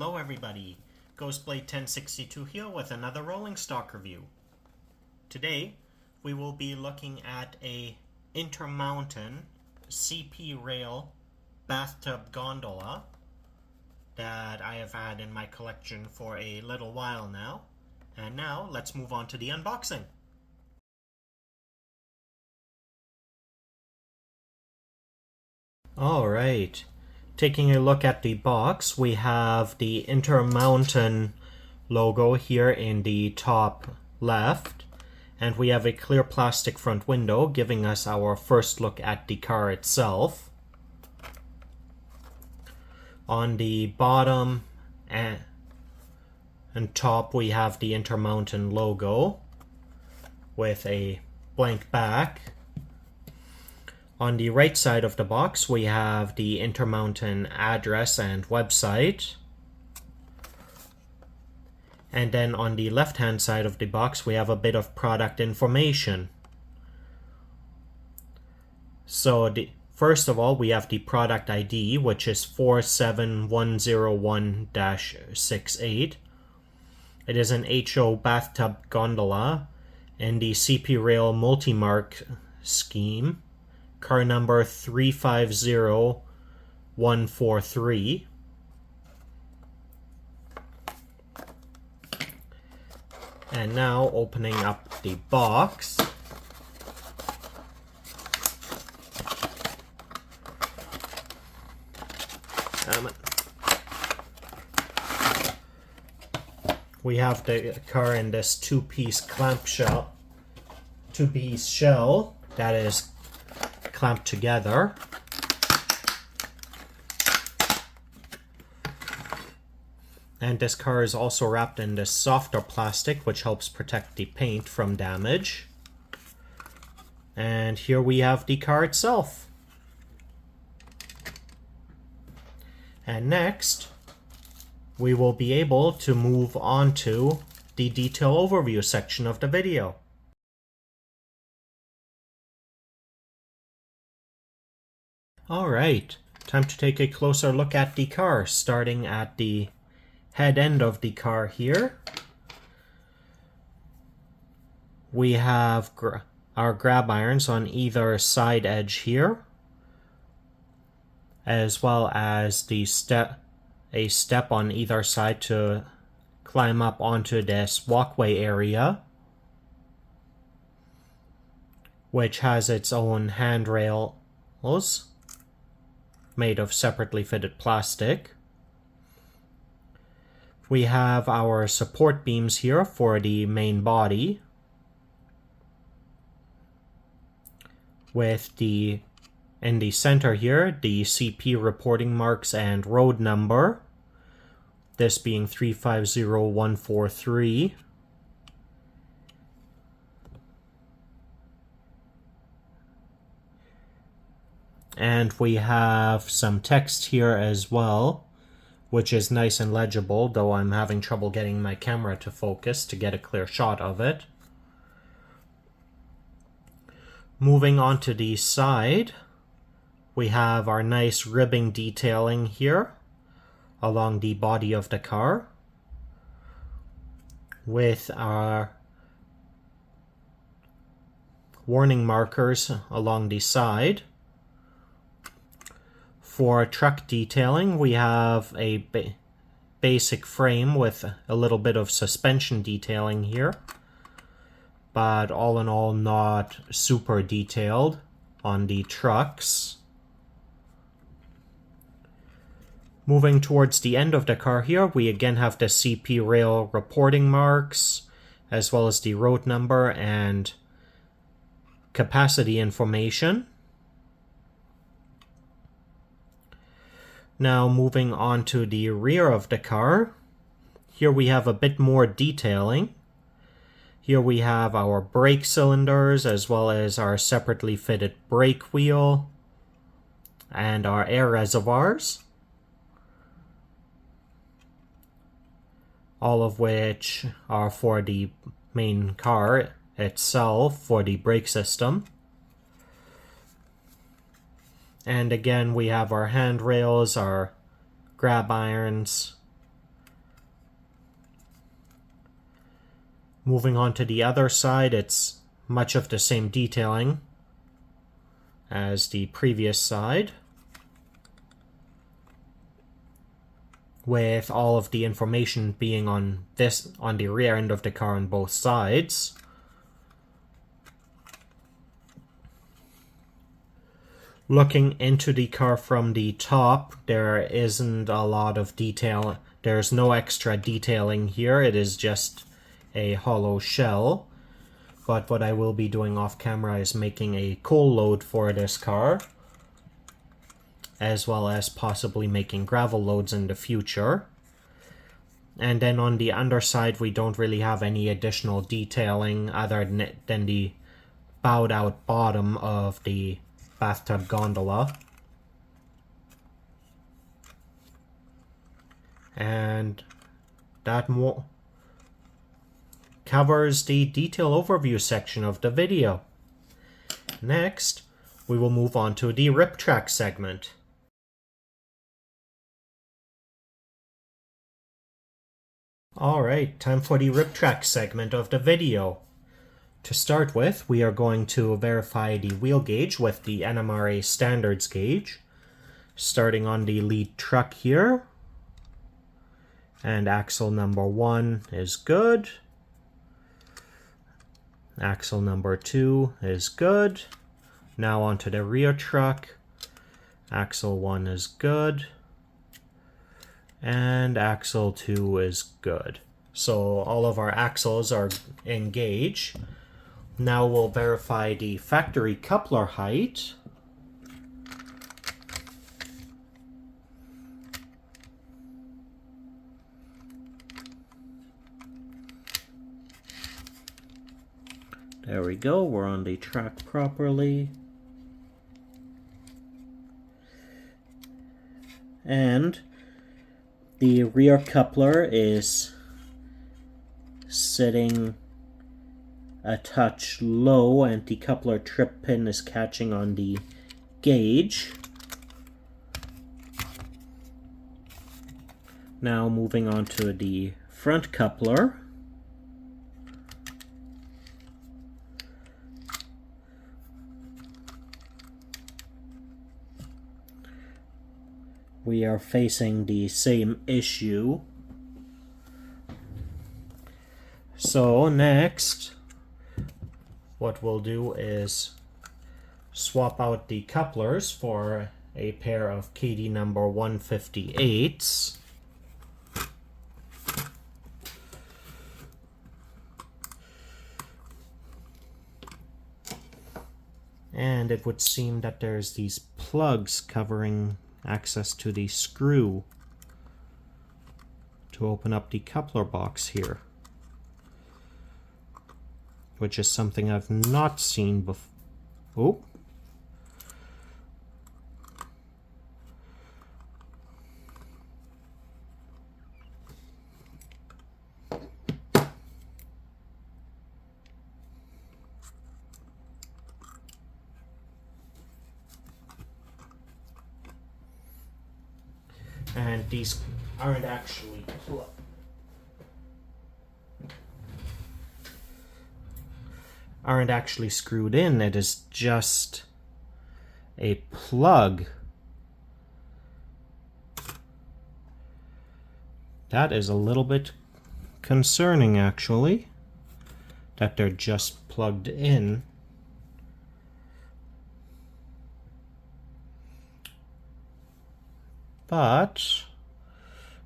Hello everybody, Ghostblade 1062 here with another rolling stock review. Today we will be looking at a InterMountain CP rail bathtub gondola that I have had in my collection for a little while now. And now let's move on to the unboxing. Alright. Taking a look at the box, we have the InterMountain logo here in the top left, and we have a clear plastic front window giving us our first look at the car itself. On the bottom and top we have the InterMountain logo with a blank back. On the right side of the box, we have the InterMountain address and website. And then on the left-hand side of the box, we have a bit of product information. So first of all, we have the product ID, which is 47101-68. It is an HO bathtub gondola in the CP Rail multi-mark scheme. Car number 350143. And now opening up the box. We have the car in this two-piece shell that is clamped together. And this car is also wrapped in this softer plastic, which helps protect the paint from damage. And here we have the car itself. And next, we will be able to move on to the detail overview section of the video. Alright, time to take a closer look at the car, starting at the head end of the car here. We have our grab irons on either side edge here, as well as a step on either side to climb up onto this walkway area, which has its own handrails made of separately fitted plastic. We have our support beams here for the main body, with in the center here the CP reporting marks and road number, this being 350143. And we have some text here as well, which is nice and legible, though I'm having trouble getting my camera to focus to get a clear shot of it. Moving on to the side, we have our nice ribbing detailing here along the body of the car, with our warning markers along the side. For truck detailing, we have a basic frame with a little bit of suspension detailing here, but all in all not super detailed on the trucks. Moving towards the end of the car here, we again have the CP rail reporting marks, as well as the road number and capacity information. Now moving on to the rear of the car, here we have a bit more detailing. Here we have our brake cylinders, as well as our separately fitted brake wheel and our air reservoirs, all of which are for the main car itself for the brake system. And again, we have our handrails, our grab irons, Moving on to the other side, it's much of the same detailing as the previous side, with all of the information being on the rear end of the car on both sides. Looking into the car from the top, there isn't a lot of detail. There's no extra detailing here. It is just a hollow shell. But what I will be doing off camera is making a coal load for this car, as well as possibly making gravel loads in the future. And then on the underside, we don't really have any additional detailing other than the bowed out bottom of the Bathtub Gondola. And that covers the detail overview section of the video. Next, we will move on to the rip track segment. Alright, time for the rip track segment of the video. To start with, we are going to verify the wheel gauge with the NMRA standards gauge, starting on the lead truck here. And axle number 1 is good. Axle number 2 is good. Now onto the rear truck. Axle 1 is good. And axle 2 is good. So all of our axles are in gauge. Now we'll verify the factory coupler height. There we go, we're on the track properly. And the rear coupler is sitting a touch low, and the coupler trip pin is catching on the gauge. Now moving on to the front coupler. We are facing the same issue. So next, what we'll do is swap out the couplers for a pair of KD number 158s. And it would seem that there's these plugs covering access to the screw to open up the coupler box here, which is something I've not seen before. Oh. And these aren't actually screwed in. It is just a plug. That is a little bit concerning, actually, that they're just plugged in. But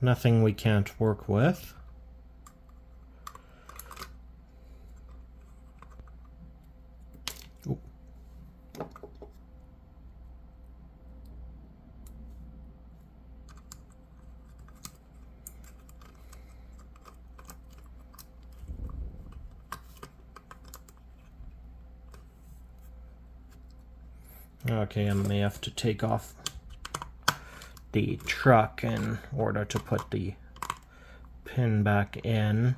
nothing we can't work with. Ooh. Okay, I may have to take off the truck in order to put the pin back in.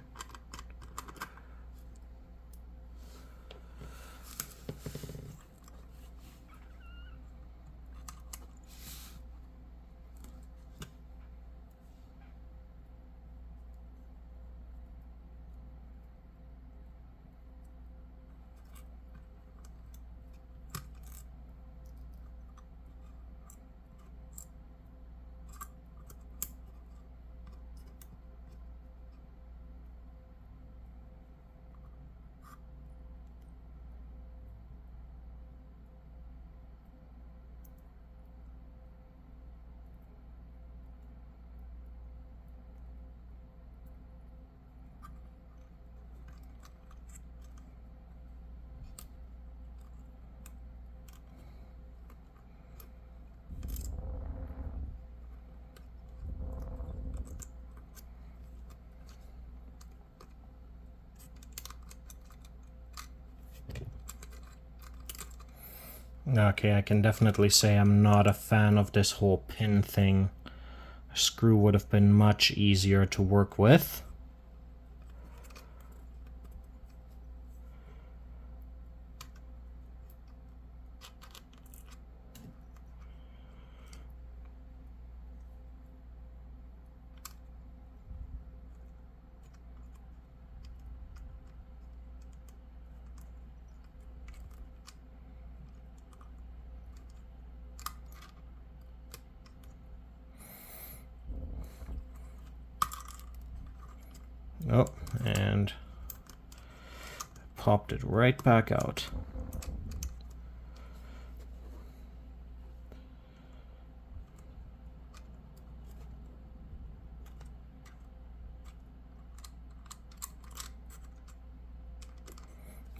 Okay, I can definitely say I'm not a fan of this whole pin thing. A screw would have been much easier to work with. Oh, and popped it right back out.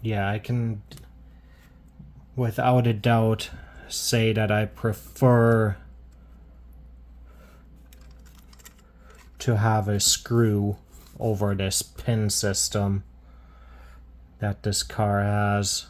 Yeah, I can without a doubt say that I prefer to have a screw over this pin system that this car has.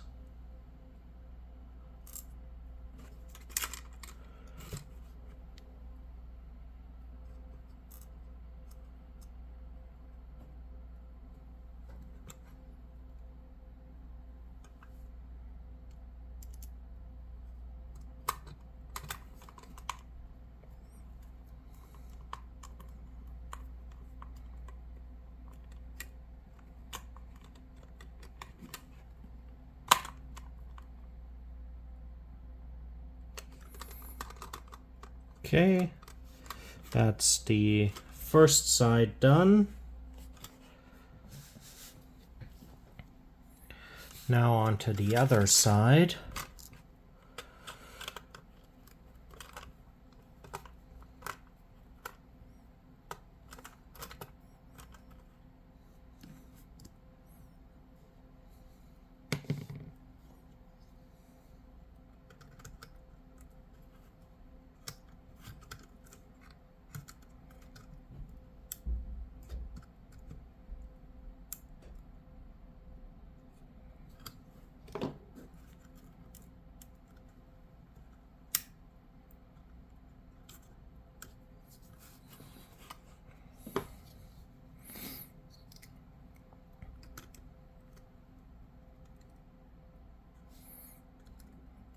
Okay, that's the first side done. Now on to the other side.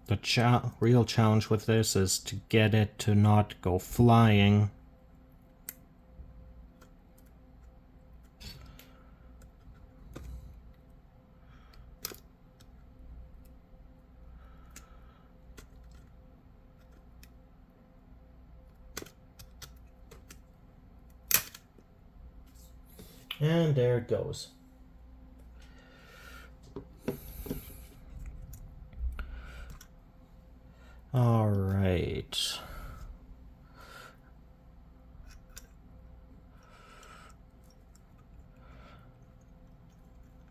The real challenge with this is to get it to not go flying. And there it goes. All right.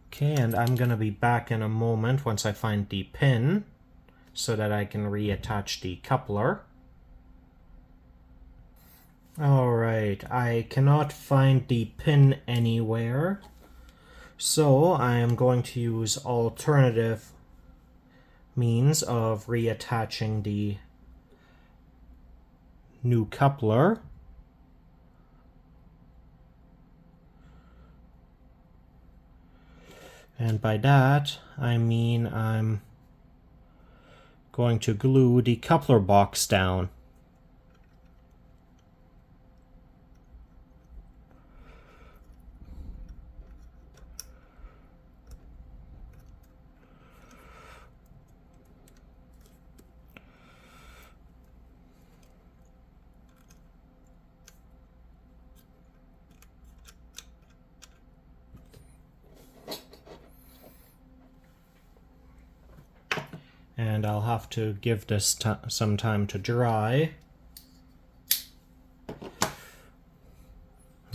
Okay, and I'm going to be back in a moment once I find the pin so that I can reattach the coupler. Alright, I cannot find the pin anywhere, so I am going to use alternative means of reattaching the new coupler. And by that, I mean I'm going to glue the coupler box down. And I'll have to give this some time to dry.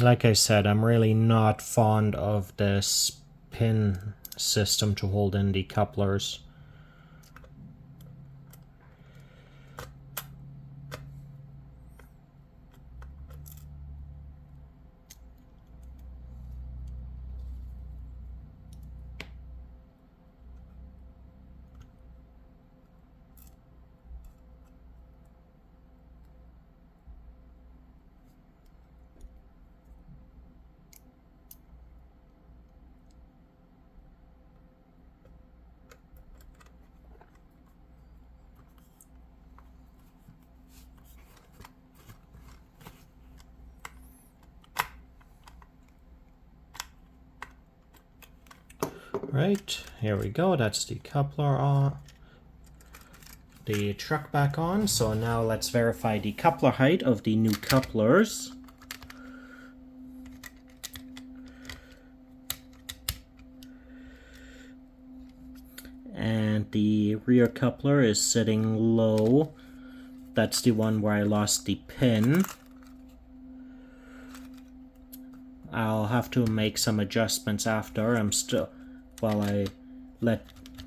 Like I said, I'm really not fond of this pin system to hold in the couplers. Right, here we go. That's the coupler on. The truck back on. So now let's verify the coupler height of the new couplers. And the rear coupler is sitting low. That's the one where I lost the pin. I'll have to make some adjustments after.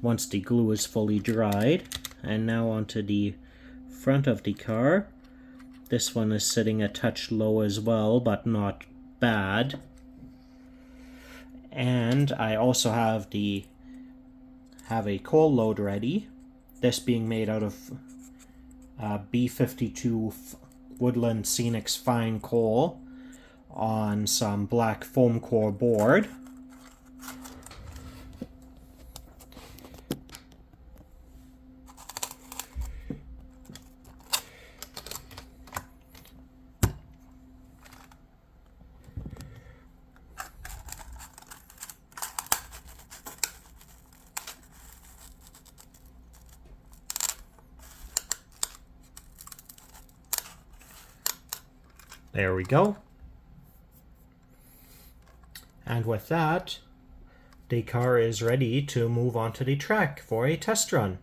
Once the glue is fully dried. And now onto the front of the car. This one is sitting a touch low as well, but not bad. And I also have a coal load ready. This being made out of B52 Woodland Scenics fine coal on some black foam core board. There we go. And with that, the car is ready to move onto the track for a test run.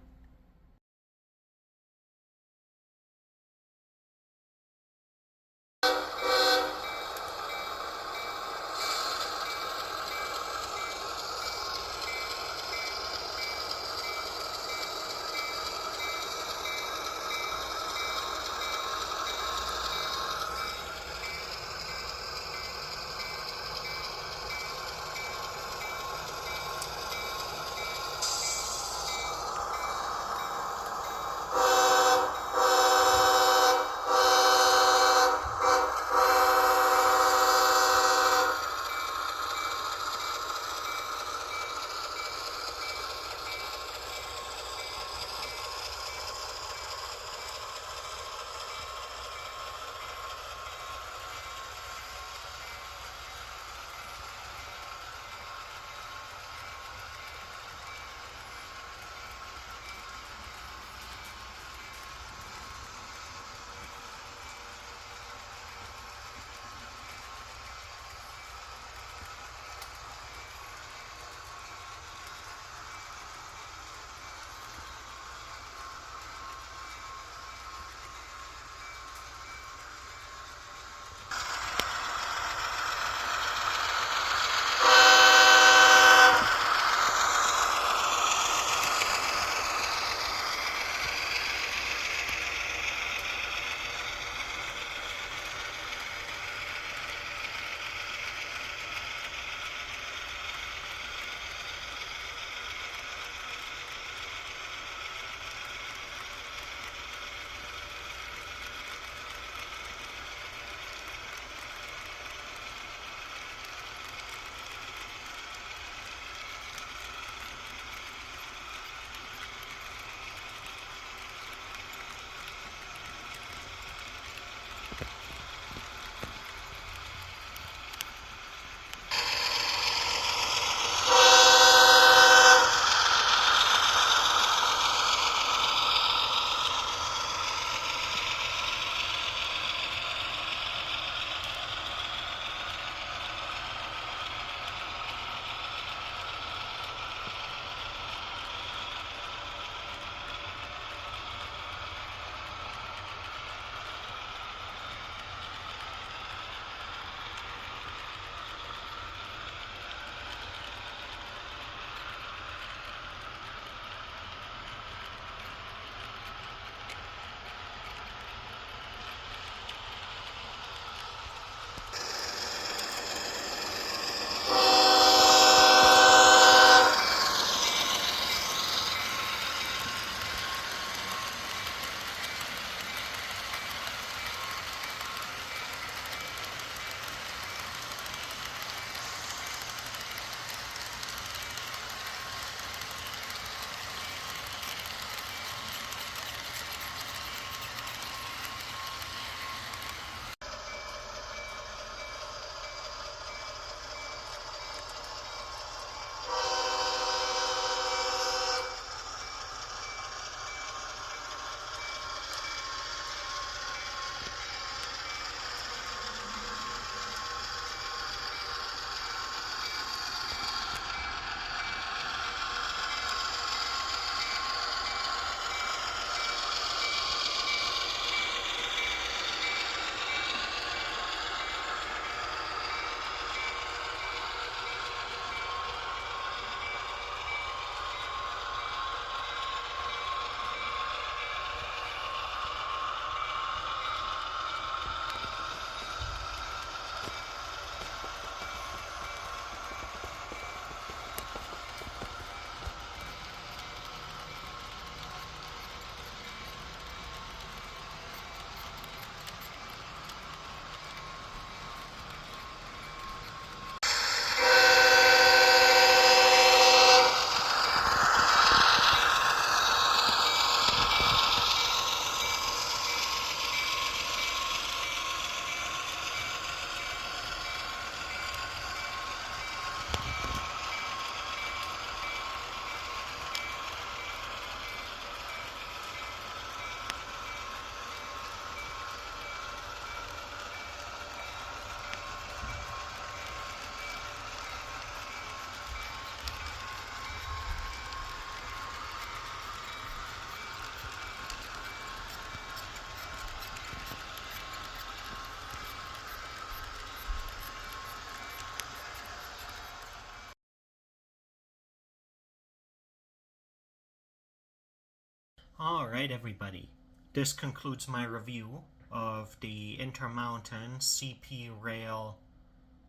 Alright everybody, this concludes my review of the InterMountain CP Rail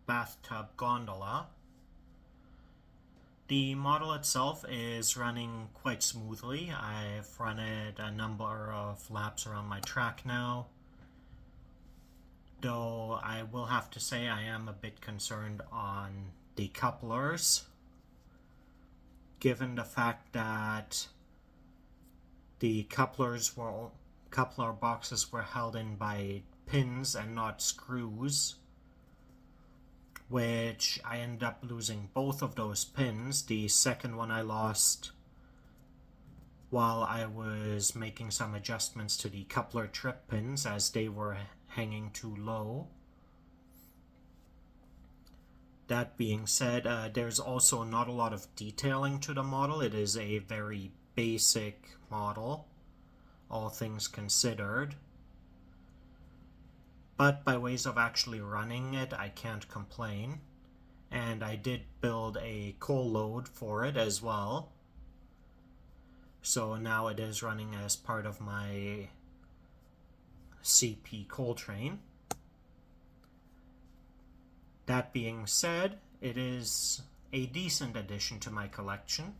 Bathtub Gondola. The model itself is running quite smoothly. I've run it a number of laps around my track now, though I will have to say I am a bit concerned on the couplers, given the fact that the coupler boxes were held in by pins and not screws, which I ended up losing both of those pins. The second one I lost while I was making some adjustments to the coupler trip pins as they were hanging too low. That being said, there's also not a lot of detailing to the model. It is a very basic model, all things considered. But by ways of actually running it, I can't complain. And I did build a coal load for it as well. So now it is running as part of my CP coal train. That being said, it is a decent addition to my collection.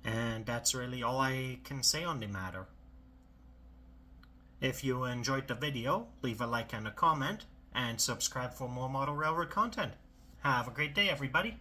And that's really all I can say on the matter. If you enjoyed the video, leave a like and a comment, and subscribe for more model railroad content. Have a great day, everybody.